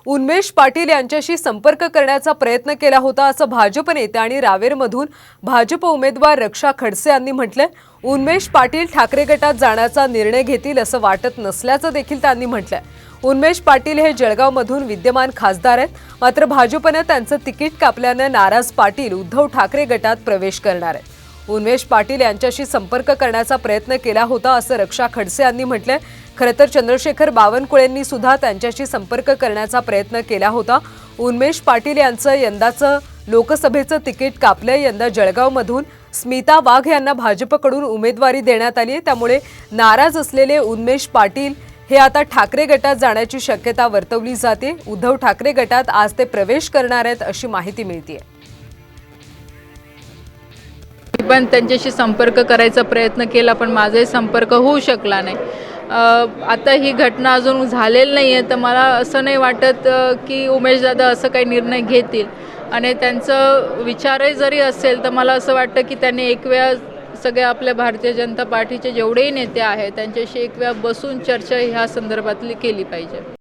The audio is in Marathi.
उन्मेष पाटील यांच्याशी संपर्क करण्याचा प्रयत्न केला होता असं भाजप नेते आणि रावेरमधून भाजप उमेदवार रक्षा खडसे यांनी म्हटलंय। उन्मेष पाटील ठाकरे गटात जाण्याचा निर्णय घेतील असं वाटत नसल्याचं देखील त्यांनी म्हटलंय। उन्मेष पाटील हे जळगावमधून विद्यमान खासदार आहेत, मात्र भाजपने त्यांचं तिकीट कापल्याने नाराज पाटील उद्धव ठाकरे गटात प्रवेश करणार आहेत। उन्मेष पाटील यांच्याशी संपर्क करण्याचा प्रयत्न केला होता असं रक्षा खडसे यांनी म्हटलंय। खरं तर चंद्रशेखर बावनकुळेंनी सुद्धा त्यांच्याशी संपर्क करण्याचा प्रयत्न केला होता। उन्मेष पाटील यांचं यंदाचं लोकसभेचं तिकीट कापलंय। यंदा जळगावमधून स्मिता वाघ यांना भाजपकडून उमेदवारी देण्यात आली आहे, त्यामुळे नाराज असलेले उन्मेष पाटील हे आता ठाकरे गटात जाण्याची शक्यता वर्तवली जाते। उद्धव ठाकरे गटात आज ते प्रवेश करणार आहेत अशी माहिती मिळते। पण त्यांच्याशी संपर्क करायचा प्रयत्न केला, पण माझाही संपर्क होऊ शकला नाही। आता ही घटना अजून झालेली नाही आहे, तर मला असं नाही वाटत की उमेश दादा असं काही निर्णय घेतील। आणि त्यांचं विचारही जरी असेल तर मला असं वाटतं की त्यांनी एक वेळा सगळे आपल्या भारतीय जनता पार्टीचे जेवढेही नेते आहेत त्यांच्याशी एक वेळा बसून चर्चा ह्या संदर्भातली केली पाहिजे।